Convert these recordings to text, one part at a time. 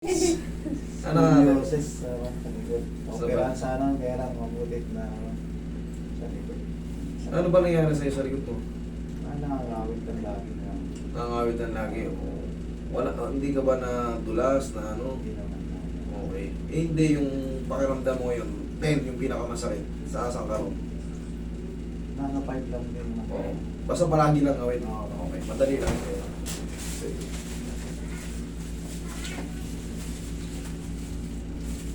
Ano? Process sa likod. Operahan sana, kaya lang mabulit na sa likod. Ano ba nangyari sa'yo sa likod mo? Nakakawit ang lagi na. Nangangawitan lagi. O, wala, hindi ka ba nadulas na ano? Hindi naman na. Okay. Eh, hindi yung pakiramdam mo ngayon. 10 yung pinakamasakit. Sa asang karon. Naka-5 lang din. Oo. Basta palagi lang awit. Oo. Okay. Madali lang.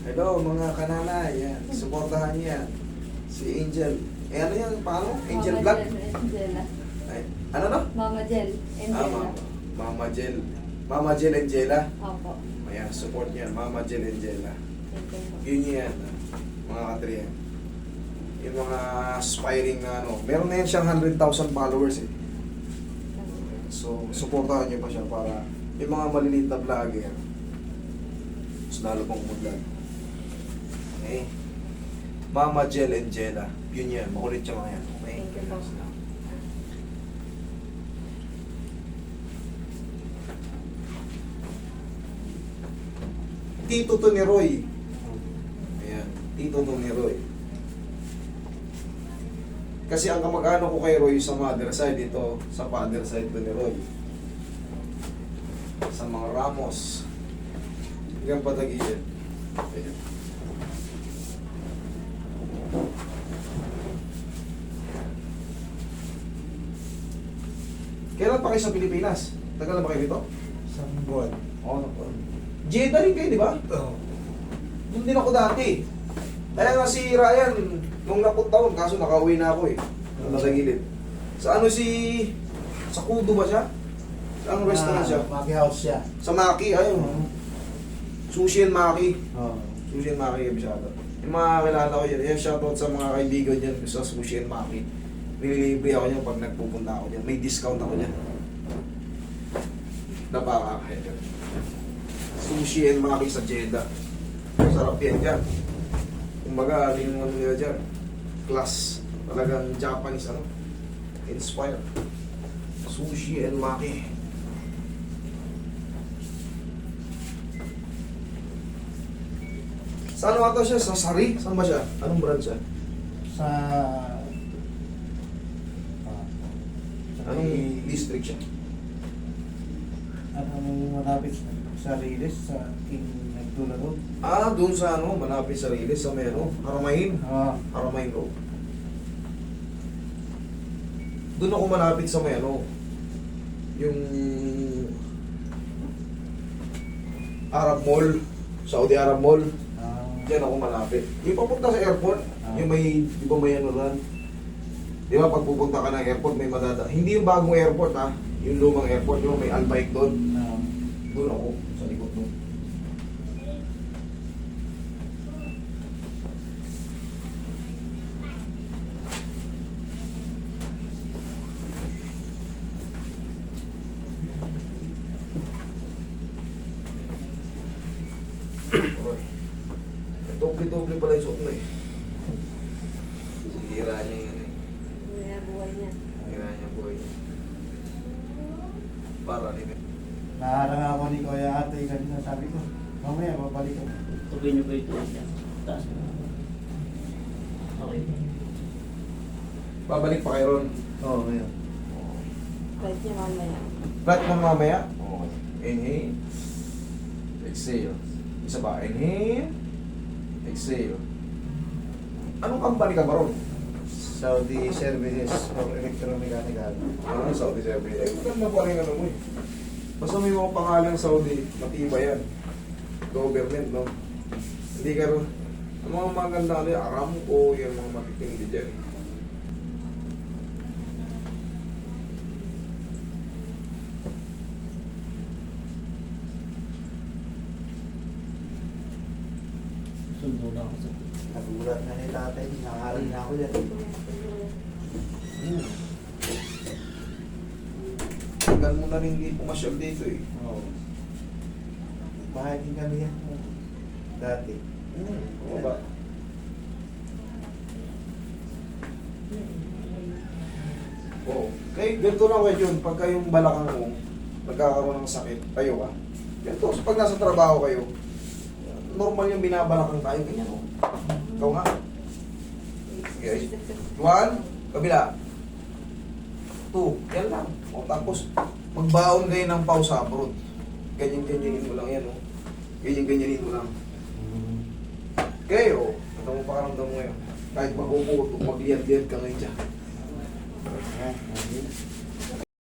Hello mga kananay. Yan. Suportahan niyo yan. Si Angel. Eh ano yan? Paano? Angel Black? Angela. Ay, ano na? Mama Jel. Angela. Mama Jel. Mama Jel Angela. Opo. Ayan, support niyan. Mama Jel Angela. Thank you po. Yun yan. Mga katriyan. Yung mga aspiring na ano. Meron na yan siyang 100,000 followers eh. So, supportahan niyo pa siya para yung mga maliliit na vlogger. Mas lalo pang umudlan. Okay. Mama Jel Angela. Yun yan. Makulit siya mga yan. Okay. Thank you po. Tito to ni Roy. Ayan. Tito to ni Roy. Kasi ang kamag-anak ko kay Roy sa mother side, ito sa father side to ni Roy. Sa mga Ramos. Hanggang patagilid. Ayan. Kailan pa kayo sa Pilipinas? Tagal na ba kayo dito? Isang buwan. Oo, naku. Jeddah rin kayo, di ba? Oo. Doon din ako dati. Kaya nga si Ryan, nung napuntaon, kaso nakauwi na ako eh. Nasa gilid. Sa ano si... Sa Kudo ba siya? Sa anong restaurant siya? Maki house siya. Sa Maki, ayun. Sushi and Maki. Oo. Sushi and Maki, Abisado. Yung mga kilala ko yun. Yan, shoutout sa mga kaibigan dyan sa Sushi and Maki. Nililibre ako dyan pag nagpupunta ako dyan. May discount ako dyan. Napakakaya dyan. Sushi and Maki sa Jeddah. Sarap yan dyan. Kumbaga, ano yung ano nila dyan? Class. Talagang Japanese, ano? Inspire. Sushi and Maki. Saan ata siya? Sa Sari? Saan ba siya? Anong brand siya? Sa... Anong district siya? Anong malapit sa Riles, sa King Nagdula Road. Ah, doon sa ano, malapit sa Riles, sa may ano, Haramain. Oo. Haramain Road. Doon ako malapit sa may ano, yung Arab Mall, Saudi Arab Mall. Diyan ako malapit. Yung papunta sa airport, yung may, di ba may ano ran? Di ba pag pupunta ka ng airport, may madada. Hindi yung bagong airport ha, yung lumang airport, di ba may Albaik doon. Doon ako, sa likod doon. Doble-doble pala yung suot mo eh. Hira niya yun eh. Kaya buhay niya. Hira niya buhay niya. Para rin eh. Naharang ako ni Kuya Ate kanina, sabi ko, mamaya babalik ako. Tuloy niyo ba ito? Taas mo. Okay. Babalik pa kayo ron. Oo, ngayon. Kahit niya mamaya. Flat mo mamaya. Okay. Inhale. Exhale. Isa pa. Inhale. Exhale. Anong company ka ba ron? Saudi Services for Electromechanical. Ano Saudi Service? Eh, maganda pa rin ano mo eh. Basta may mga pangalang Saudi, matibay yan. Government, no? Hindi ka ron. Ang mga maganda ano yan, Aramco, yung mga matitindi dyan. Sundo na ako sa... Nagulat na ni tatay, nangaral na ako dyan. Tagal mo na rin hindi pumasyal dito eh. Oo. Bahay din kami yan. Dati. Oo ba? Oo. Kaya ganito lang kayo yun, pagka yung balakang mo, nagkakaroon ng sakit, tayo ka. Ganito, so pag nasa trabaho kayo, normal yung binabalakang tayo, ganyan o. Ikaw nga. Okay. 1, kabila. 2, yan lang. O tapos, magbaon kayo ng pause abroad. Ganyan-ganyanin mo lang yan o. Ganyan-ganyanin mo lang. Okay o. Ito mo pakaramdam mo ngayon. Kahit mag-upo, magliyad-liyad ka ngayon dyan. Ayan,